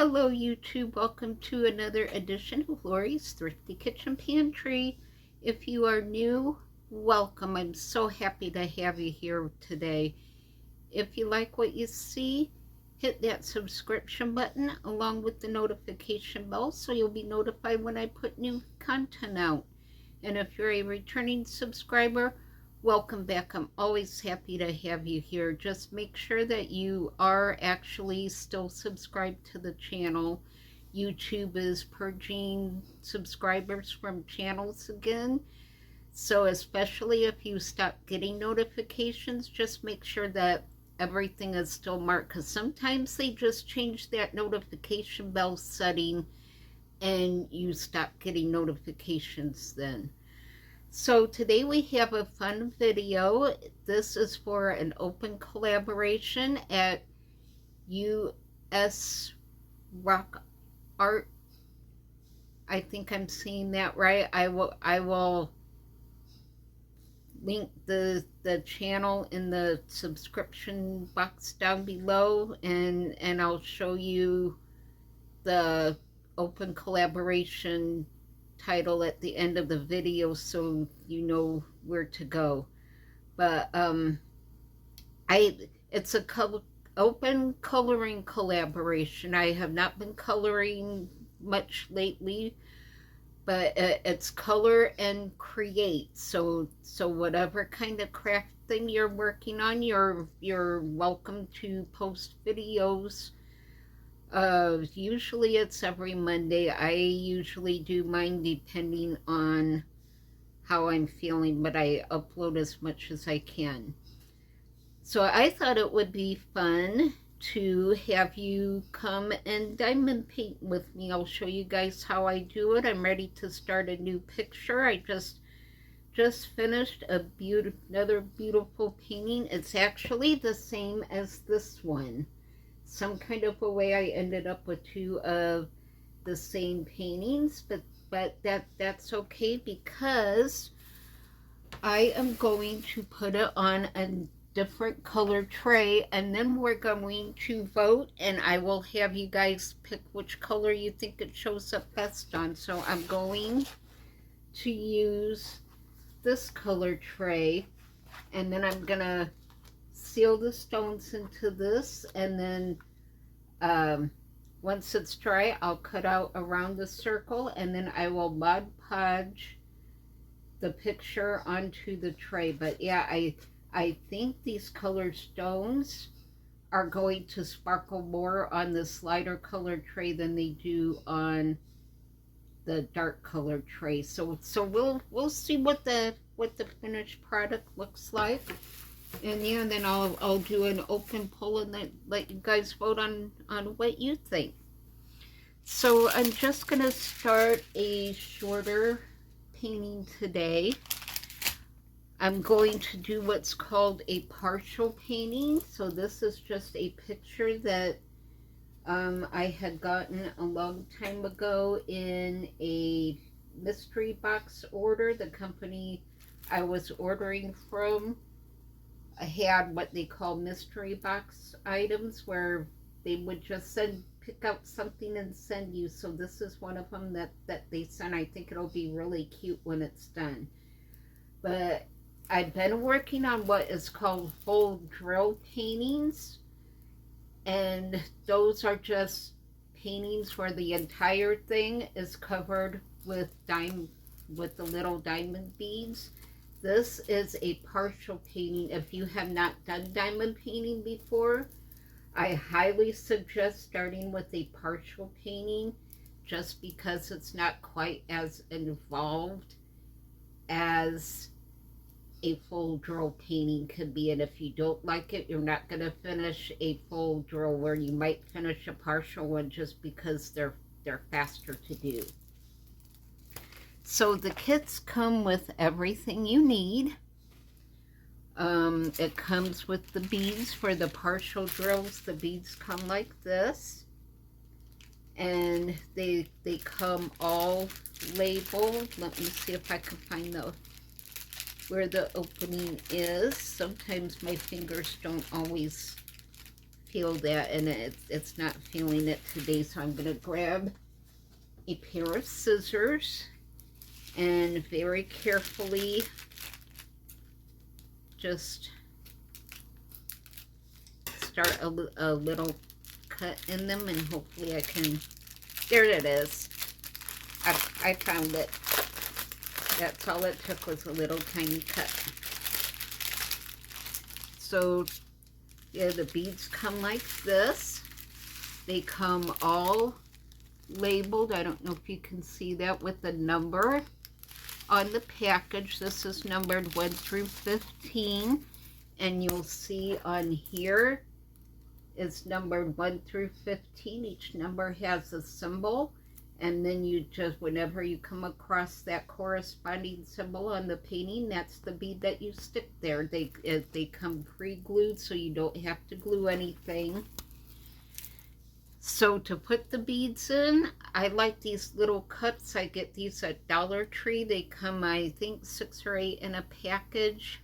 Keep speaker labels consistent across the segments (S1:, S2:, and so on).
S1: Hello YouTube, welcome to another edition of Lori's Thrifty Kitchen Pantry. If you are new, welcome. I'm so happy to have you here today. If you like what you see, hit that subscription button along with the notification bell so you'll be notified when I put new content out. And if you're a returning subscriber, welcome back. I'm always happy to have you here. Just make sure that you are actually still subscribed to the channel. YouTube is purging subscribers from channels again. So especially if you stop getting notifications, just make sure that everything is still marked, because sometimes they just change that notification bell setting and you stop getting notifications then. So today we have a fun video. This is for an open collaboration at Rock Art. I think I'm saying that right. I will link the channel in the subscription box down below, and I'll show you the open collaboration title at the end of the video so you know where to go. But it's a open coloring collaboration. I have not been coloring much lately, but it's color and create. So whatever kind of craft thing you're working on, you're welcome to post videos. Usually it's every Monday. I usually do mine depending on how I'm feeling, but I upload as much as I can. So I thought it would be fun to have you come and diamond paint with me. I'll show you guys how I do it. I'm ready to start a new picture. I just finished another beautiful painting. It's actually the same as this one. Some kind of a way I ended up with two of the same paintings, but that's okay, because I am going to put it on a different color tray, and then we're going to vote, and I will have you guys pick which color you think it shows up best on. So I'm going to use this color tray, and then I'm gonna seal the stones into this, and then once it's dry, I'll cut out around the circle, and then I will Mod Podge the picture onto the tray. But yeah, I think these colored stones are going to sparkle more on this lighter colored tray than they do on the dark colored tray. So we'll see what the finished product looks like. And yeah, then I'll do an open poll and then let you guys vote on what you think. So I'm just going to start a shorter painting today. I'm going to do what's called a partial painting. So this is just a picture that I had gotten a long time ago in a mystery box order. The company I was ordering from had what they call mystery box items, where they would just pick out something and send you. So this is one of them that they sent. I think it'll be really cute when it's done. But I've been working on what is called full drill paintings, and those are just paintings where the entire thing is covered with the little diamond beads. This is a partial painting. If you have not done diamond painting before, I highly suggest starting with a partial painting, just because it's not quite as involved as a full drill painting could be. And if you don't like it, you're not going to finish a full drill, where you might finish a partial one just because they're faster to do. So the kits come with everything you need. It comes with the beads for the partial drills. The beads come like this, and they come all labeled. Let me see if I can find where the opening is. Sometimes my fingers don't always feel that, and it's not feeling it today, so I'm going to grab a pair of scissors and very carefully just start a little cut in them, and hopefully I can, there it is. I found it. That's all it took, was a little tiny cut. So yeah, the beads come like this. They come all labeled. I don't know if you can see that, with the number on the package. This is numbered 1 through 15, and you'll see on here it's numbered 1 through 15. Each number has a symbol, and then you just, whenever you come across that corresponding symbol on the painting, that's the bead that you stick there. They come pre-glued, so you don't have to glue anything. So to put the beads in, I like these little cups. I get these at Dollar Tree. They come, I think, 6 or 8 in a package.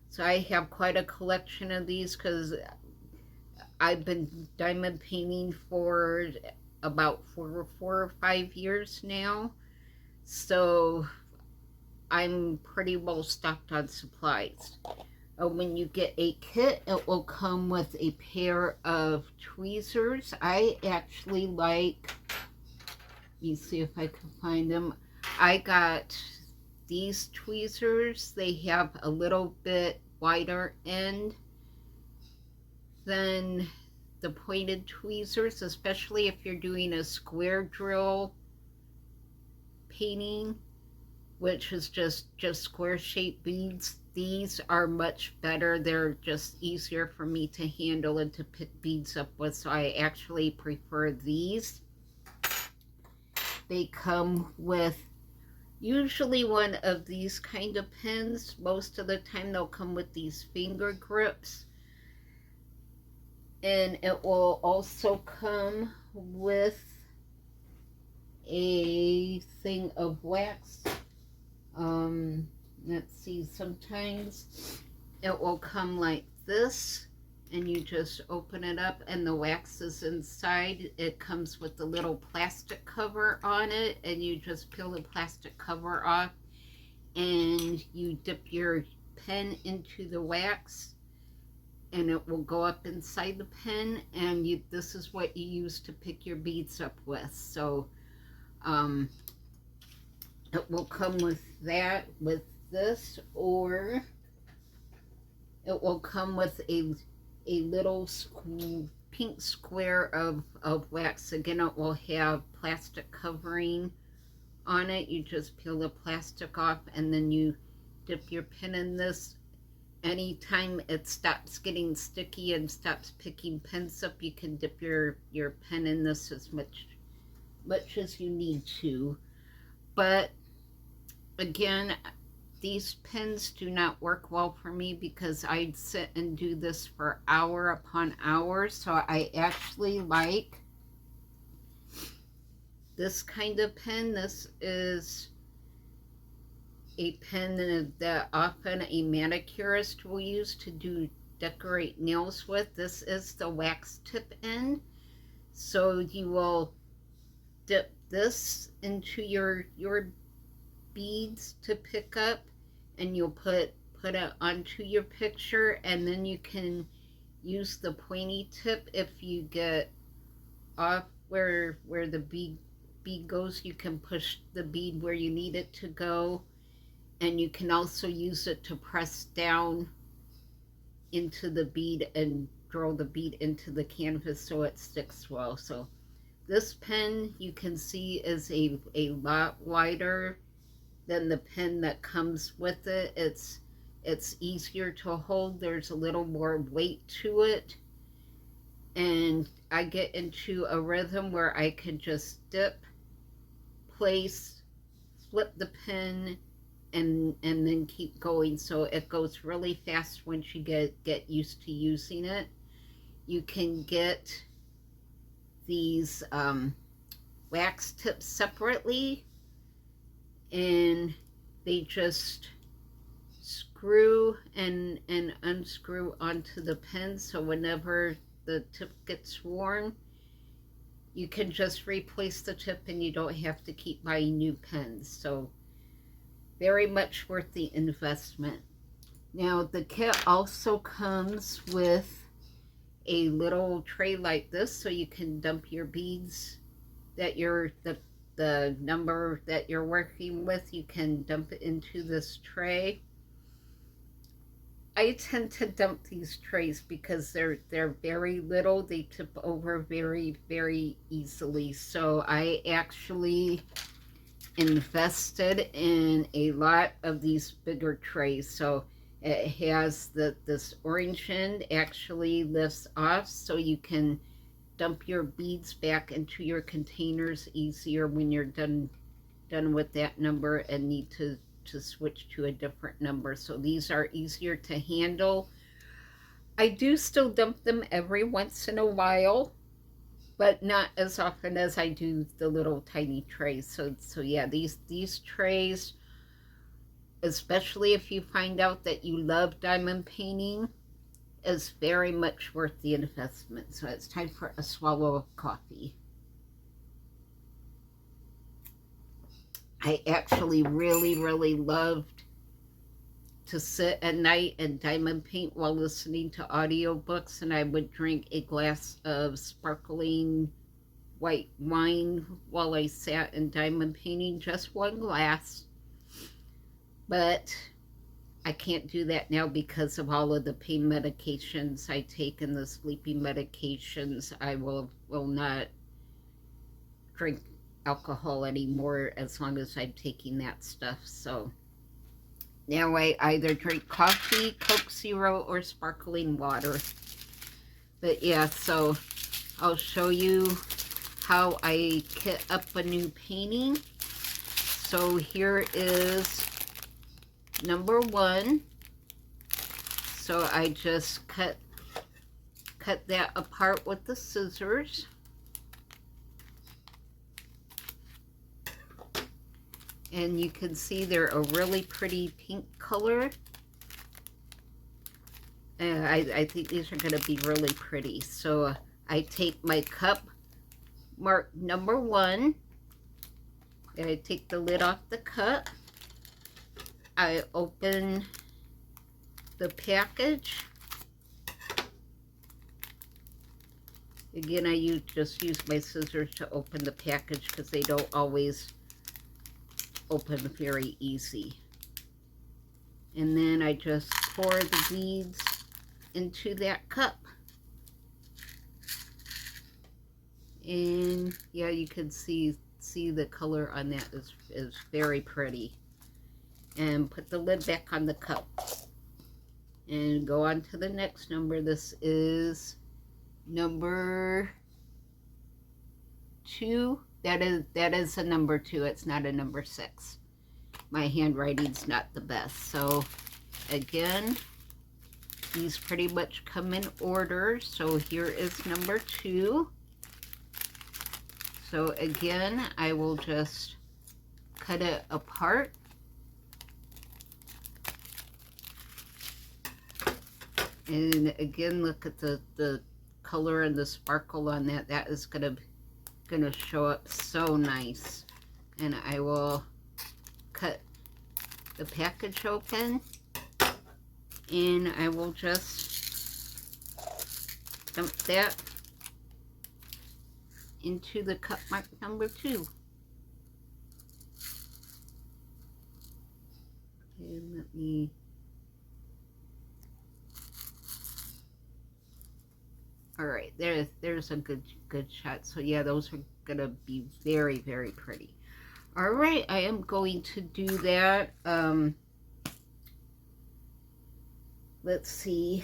S1: So I have quite a collection of these because I've been diamond painting for about 4 or 5 years now. So I'm pretty well stocked on supplies. When you get a kit, it will come with a pair of tweezers. I actually like, let me see if I can find them. I got these tweezers. They have a little bit wider end than the pointed tweezers, especially if you're doing a square drill painting, which is just square shaped beads. These are much better. They're just easier for me to handle and to pick beads up with, so I actually prefer these. They come with usually one of these kind of pins. Most of the time they'll come with these finger grips, and it will also come with a thing of wax. Let's see, sometimes it will come like this, and you just open it up and the wax is inside. It comes with a little plastic cover on it, and you just peel the plastic cover off, and you dip your pen into the wax, and it will go up inside the pen, and this is what you use to pick your beads up with. So it will come with that, with this, or it will come with a little pink square of wax. Again, it will have plastic covering on it. You just peel the plastic off, and then you dip your pen in this. Anytime it stops getting sticky and stops picking pens up, you can dip your pen in this as much as you need to. But again, these pens do not work well for me because I'd sit and do this for hour upon hour. So I actually like this kind of pen. This is a pen that often a manicurist will use to decorate nails with. This is the wax tip end. So you will dip this into your beads to pick up, and you'll put it onto your picture, and then you can use the pointy tip. If you get off where the bead goes, you can push the bead where you need it to go, and you can also use it to press down into the bead and draw the bead into the canvas so it sticks well. So this pen, you can see, is a lot wider than the pen that comes with it. It's easier to hold. There's a little more weight to it, and I get into a rhythm where I can just dip, place, flip the pen, and then keep going. So it goes really fast once you get used to using it. You can get these wax tips separately, and they just screw and unscrew onto the pen. So whenever the tip gets worn, you can just replace the tip and you don't have to keep buying new pens. So very much worth the investment. Now the kit also comes with a little tray like this, so you can dump your beads that the number that you're working with, you can dump it into this tray. I tend to dump these trays because they're very little. They tip over very, very easily. So I actually invested in a lot of these bigger trays. So it has this orange end actually lifts off, so you can dump your beads back into your containers easier when you're done with that number and need to switch to a different number. So these are easier to handle. I do still dump them every once in a while, but not as often as I do the little tiny trays. So yeah, these trays, especially if you find out that you love diamond painting, is very much worth the investment. So it's time for a swallow of coffee. I actually really loved to sit at night and diamond paint while listening to audiobooks, and I would drink a glass of sparkling white wine while I sat and diamond painting, just one glass. But I can't do that now because of all of the pain medications I take and the sleeping medications. I will not drink alcohol anymore as long as I'm taking that stuff. So now I either drink coffee, Coke Zero, or sparkling water. But yeah, so I'll show you how I kit up a new painting. So here is number 1. So I just cut that apart with the scissors. And you can see they're a really pretty pink color. And I think these are going to be really pretty. So I take my cup marked number 1. And I take the lid off the cup. I open the package. Again, I just use my scissors to open the package because they don't always open very easy. And then I just pour the beads into that cup. And yeah, you can see the color on that is very pretty. And put the lid back on the cup. And go on to the next number. This is number 2. That is a number 2. It's not a number 6. My handwriting's not the best. So again, these pretty much come in order. So here is number 2. So again, I will just cut it apart. And again, look at the color and the sparkle on that. That is gonna show up so nice. And I will cut the package open, and I will just dump that into the cup mark number 2. And let me all right, there's a good shot. So yeah, those are gonna be very, very pretty. All right, I am going to do that. Let's see,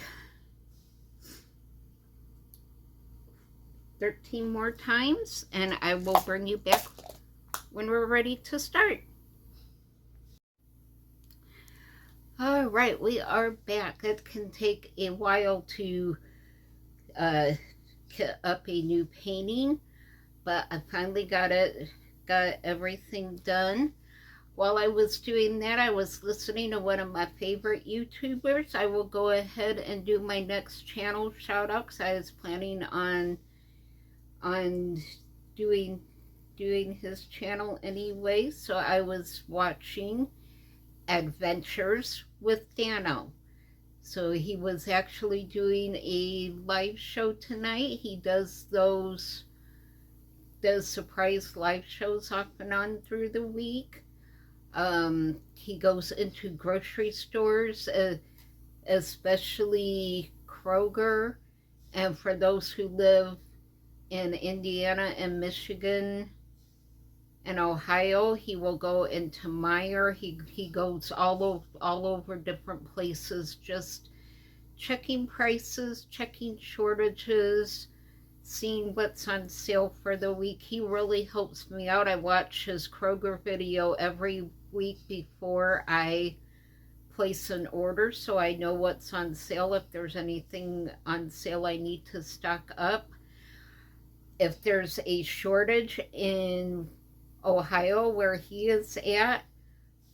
S1: 13 more times, and I will bring you back when we're ready to start. All right, we are back. It can take a while to kit up a new painting, but I finally got everything done. while I was doing that, I was listening to one of my favorite YouTubers. I will go ahead and do my next channel shout out because I was planning on doing his channel anyway. So I was watching Adventures with Dano. So he was actually doing a live show tonight. He does surprise live shows off and on through the week. He goes into grocery stores, especially Kroger, and for those who live in Indiana and Michigan and Ohio, he will go into Meijer. He goes all over different places, just checking prices, checking shortages, seeing what's on sale for the week. He really helps me out. I watch his Kroger video every week before I place an order, so I know what's on sale, if there's anything on sale I need to stock up. If there's a shortage in Ohio where he is at,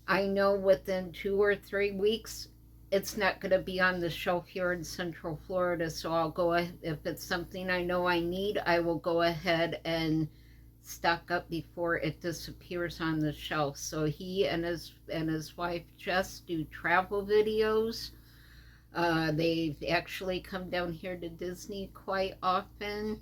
S1: I know within 2 or 3 weeks it's not going to be on the shelf here in Central Florida, so I'll go ahead, if it's something I know I need, I will go ahead and stock up before it disappears on the shelf. So he and his wife Jess do travel videos. They've actually come down here to Disney quite often.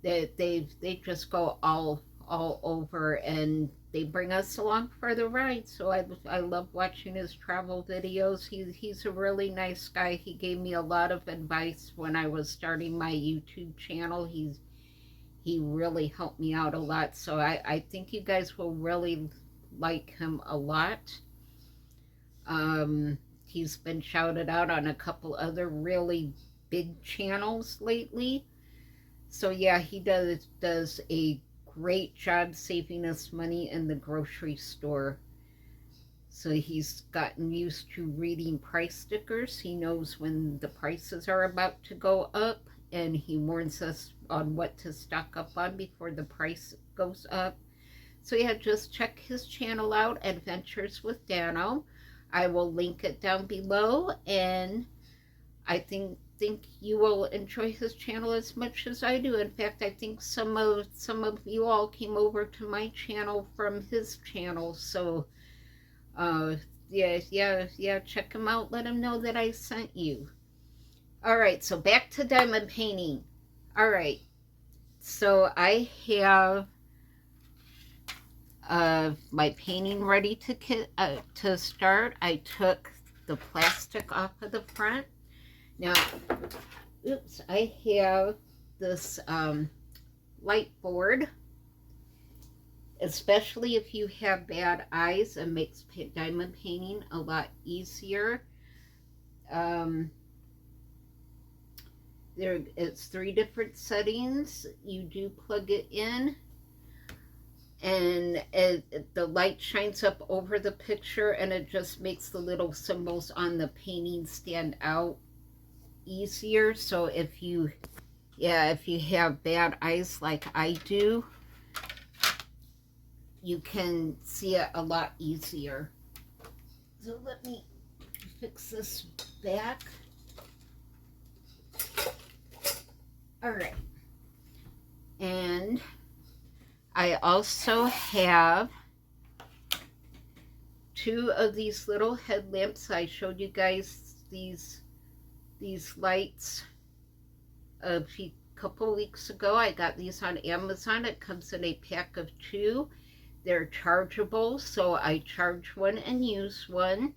S1: They just go all over, and they bring us along for the ride. So I love watching his travel videos. He's a really nice guy. He gave me a lot of advice when I was starting my YouTube channel. He really helped me out a lot. So I think you guys will really like him a lot. He's been shouted out on a couple other really big channels lately. So yeah, he does a great job saving us money in the grocery store. So he's gotten used to reading price stickers. He knows when the prices are about to go up, and he warns us on what to stock up on before the price goes up. So yeah, just check his channel out, Adventures with Dano. I will link it down below, and I think you will enjoy his channel as much as I do. In fact, I think some of you all came over to my channel from his channel. So yeah, check him out. Let him know that I sent you. All right, so back to diamond painting. All right, so I have my painting ready to start. I took the plastic off of the front. Now, oops, I have this light board. Especially if you have bad eyes, it makes diamond painting a lot easier. It's 3 different settings. You do plug it in, and the light shines up over the picture, and it just makes the little symbols on the painting stand out easier. So if you have bad eyes like I do, you can see it a lot easier. So let me fix this back. All right, and I also have 2 of these little headlamps. I showed you guys these lights a couple weeks ago. I got these on Amazon. It comes in a pack of 2. They're chargeable, so I charge one and use one.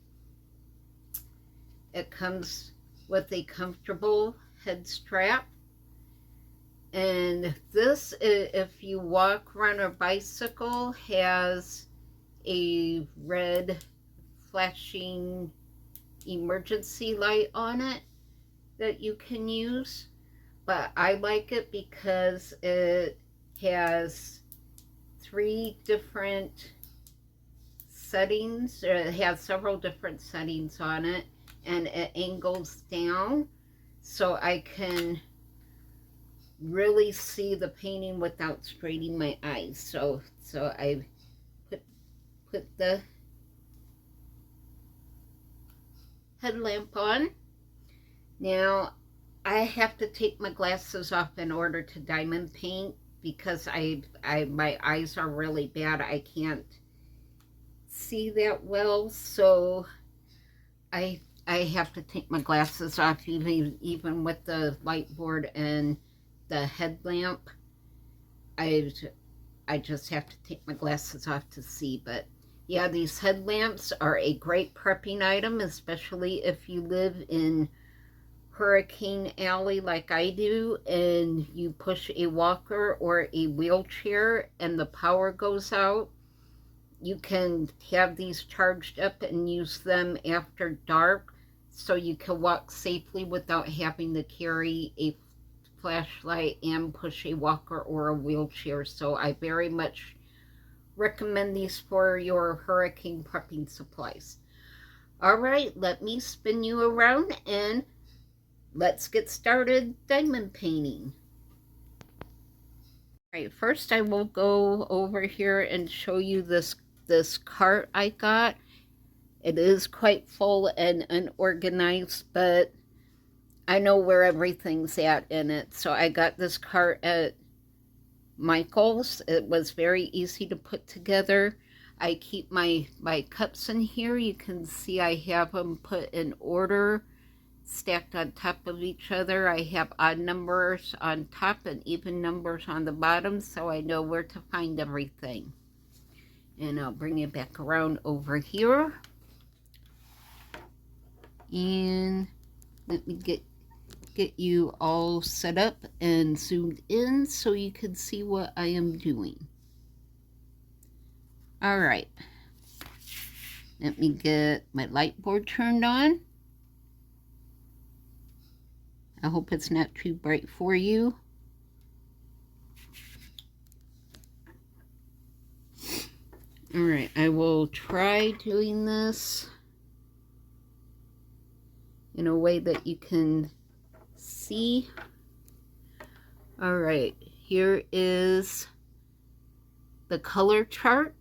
S1: It comes with a comfortable head strap. And this, if you walk, run, or bicycle, has a red flashing emergency light on it that you can use. But I like it because it has 3 different settings. It has several different settings on it, and it angles down, so I can really see the painting without straining my eyes. So I put put the headlamp on. Now, I have to take my glasses off in order to diamond paint because my eyes are really bad. I can't see that well, so I have to take my glasses off even with the light board and the headlamp. I just have to take my glasses off to see. But yeah, these headlamps are a great prepping item, especially if you live in Hurricane Alley like I do, and you push a walker or a wheelchair and the power goes out. You can have these charged up and use them after dark so you can walk safely without having to carry a flashlight and push a walker or a wheelchair. So I very much recommend these for your hurricane prepping supplies. All right, let me spin you around and let's get started diamond painting. All right, first I will go over here and show you this cart I got. It is quite full and unorganized, but I know where everything's at in it. So I got this cart at Michael's. It was very easy to put together. I keep my cups in here. You can see I have them put in order, stacked on top of each other. I have odd numbers on top and even numbers on the bottom, so I know where to find everything. And I'll bring it back around over here. And let me get you all set up and zoomed in so you can see what I am doing. All right. Let me get my light board turned on. I hope it's not too bright for you. All right, I will try doing this in a way that you can see. All right, here is the color chart.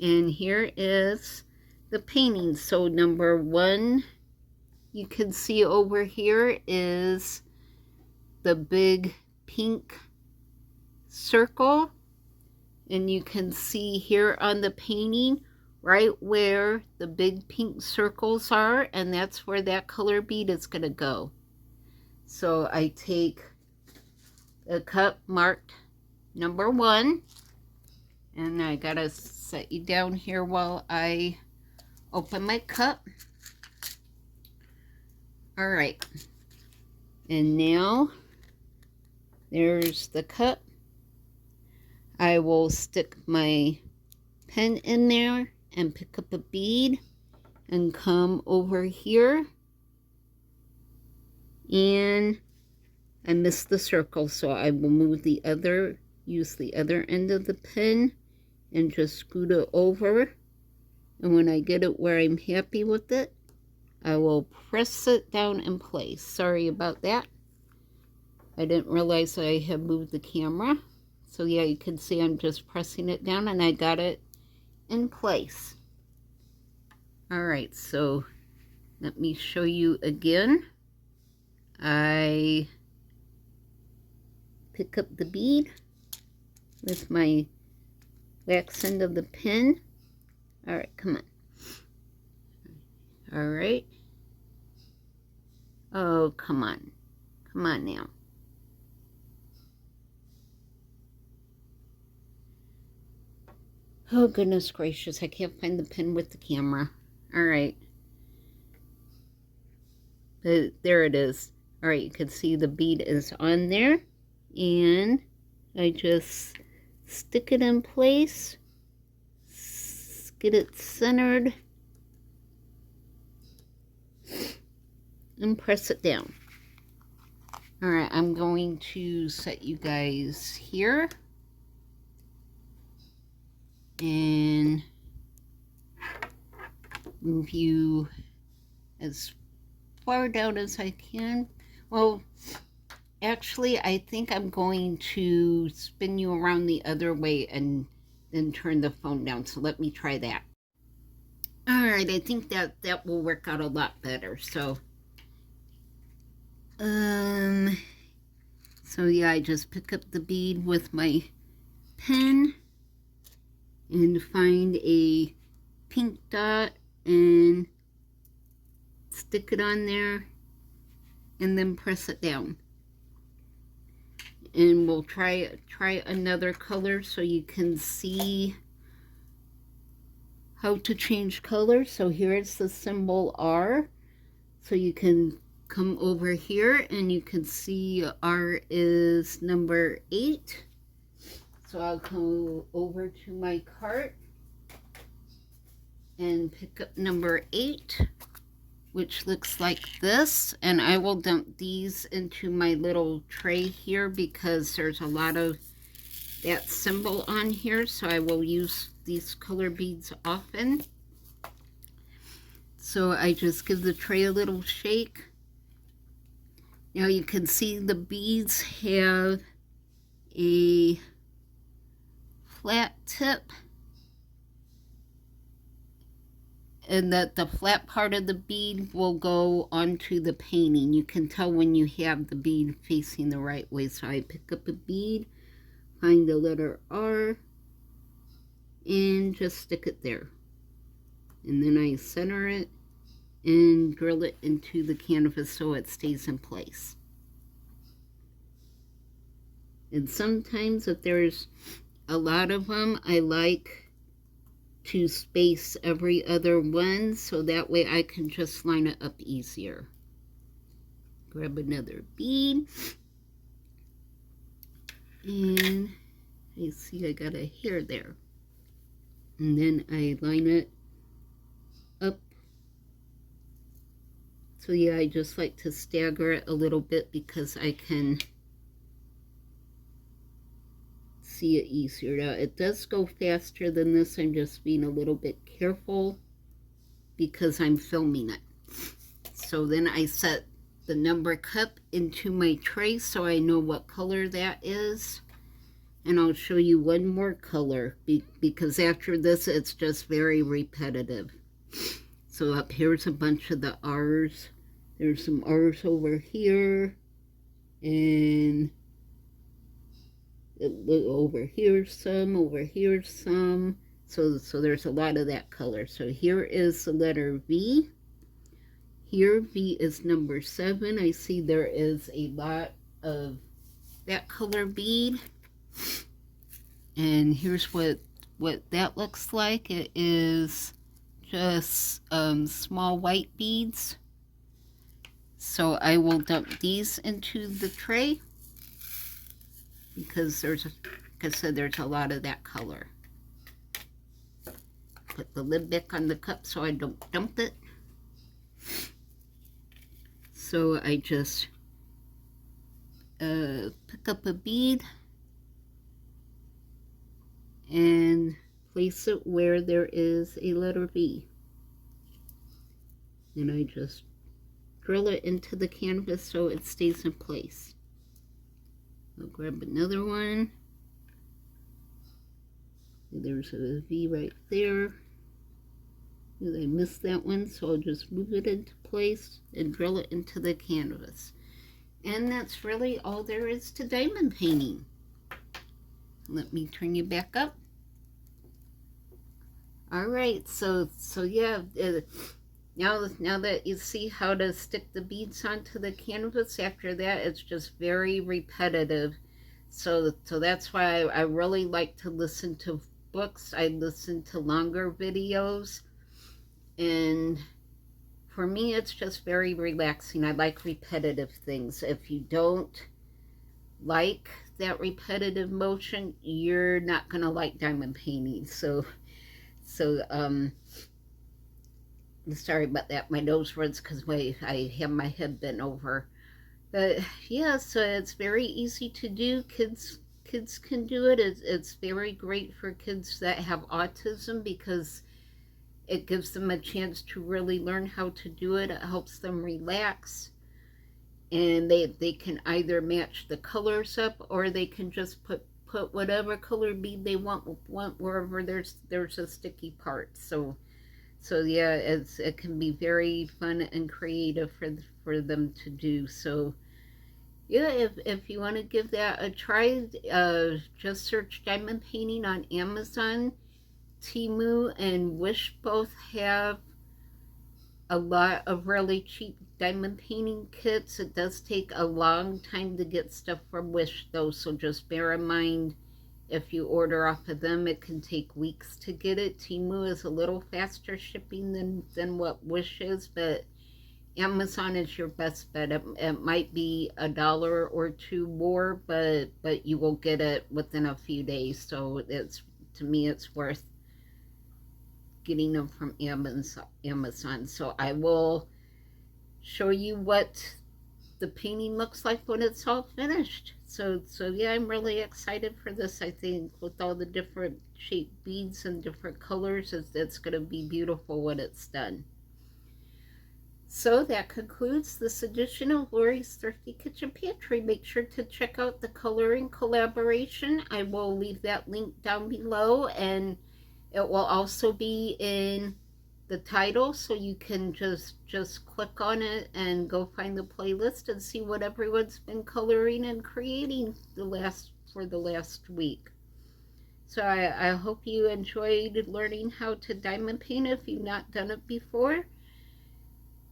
S1: And here is the painting. So number 1, you can see over here is the big pink circle. And you can see here on the painting right where the big pink circles are, and that's where that color bead is going to go. So I take a cup marked number 1, and I got to set you down here while I open my cup. All right. And now there's the cup. I will stick my pen in there and pick up a bead and come over here. And I missed the circle, so I will use the other end of the pen and just scoot it over. And when I get it where I'm happy with it, I will press it down in place. Sorry about that. I didn't realize I had moved the camera. So yeah, you can see I'm just pressing it down and I got it in place. All right, so let me show you again. I pick up the bead with my wax end of the pen. All right, come on. All right. Oh, come on. Come on now. Oh, goodness gracious. I can't find the pen with the camera. All right. But there it is. All right, you can see the bead is on there. And I just stick it in place. Get it centered. And press it down. All right, I'm going to set you guys here. And move you as far down as I can. Well, actually, I think I'm going to spin you around the other way and then turn the phone down. So let me try that. All right, I think that will work out a lot better. So yeah, I just pick up the bead with my pen and find a pink dot and stick it on there and then press it down. And we'll try another color so you can see how to change color. So here's the symbol R. So you can come over here and you can see R is number 8. So I'll go over to my cart and pick up number 8, which looks like this. And I will dump these into my little tray here because there's a lot of that symbol on here. So I will use these color beads often. So I just give the tray a little shake. Now you can see the beads have a flat tip, and that the flat part of the bead will go onto the painting. You can tell when you have the bead facing the right way. So I pick up a bead, find the letter R, and just stick it there. And then I center it and drill it into the canvas so it stays in place. And sometimes if there's a lot of them, I like to space every other one so that way I can just line it up easier. Grab another bead. And you see I got a hair there. And then I line it up. So yeah, I just like to stagger it a little bit because I can see it easier. Now it does go faster than this. I'm just being a little bit careful because I'm filming it. So then I set the number cup into my tray so I know what color that is. And I'll show you one more color because after this it's just very repetitive. So up here's a bunch of the R's. There's some R's over here, and over here some, over here some. So there's a lot of that color. So here is the letter V. Here V is number 7. I see there is a lot of that color bead. And here's what that looks like. It is just small white beads. So I will dump these into the tray because like I said, there's a lot of that color. Put the lid back on the cup so I don't dump it. So I just pick up a bead and place it where there is a letter V. And I just drill it into the canvas so it stays in place. I'll grab another one. There's a V right there. I missed that one, so I'll just move it into place and drill it into the canvas. And that's really all there is to diamond painting. Let me turn you back up. All right, so yeah, now that you see how to stick the beads onto the canvas, after that it's just very repetitive. So that's why I really like to listen to books. I listen to longer videos, and for me it's just very relaxing. I like repetitive things. If you don't like that repetitive motion, you're not gonna like diamond painting. So sorry about that. My nose runs because I have my head bent over. But yeah, so it's very easy to do. Kids can do it. It's very great for kids that have autism because it gives them a chance to really learn how to do it. It helps them relax. And they can either match the colors up or they can just put put whatever color bead they want wherever there's a sticky part. So yeah, it can be very fun and creative for them to do. So yeah, if you want to give that a try, just search diamond painting on Amazon. Temu and Wish both have a lot of really cheap diamond painting kits. It does take a long time to get stuff from Wish though, so just bear in mind if you order off of them, it can take weeks to get it. Temu is a little faster shipping than what Wish is, but Amazon is your best bet. It might be $1 or $2 more, but you will get it within a few days. So to me, it's worth getting them from Amazon. So I will show you what the painting looks like when it's all finished. So yeah, I'm really excited for this. I think with all the different shaped beads and different colors, it's going to be beautiful when it's done. So that concludes this edition of Lori's Thrifty Kitchen Pantry. Make sure to check out the coloring collaboration. I will leave that link down below, and it will also be in the title, so you can just click on it and go find the playlist and see what everyone's been coloring and creating for the last week. So I hope you enjoyed learning how to diamond paint if you've not done it before.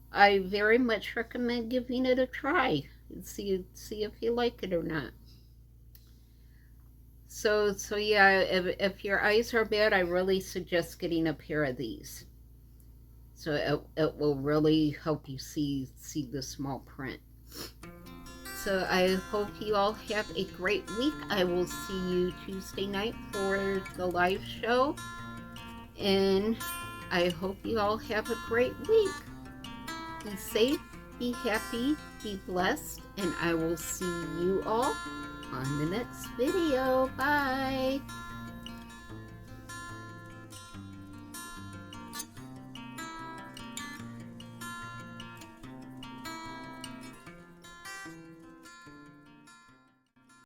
S1: I very much recommend giving it a try and see if you like it or not. So yeah, if your eyes are bad, I really suggest getting a pair of these. So it will really help you see the small print. So I hope you all have a great week. I will see you Tuesday night for the live show. And I hope you all have a great week. Be safe, be happy, be blessed, and I will see you all on the next video. Bye.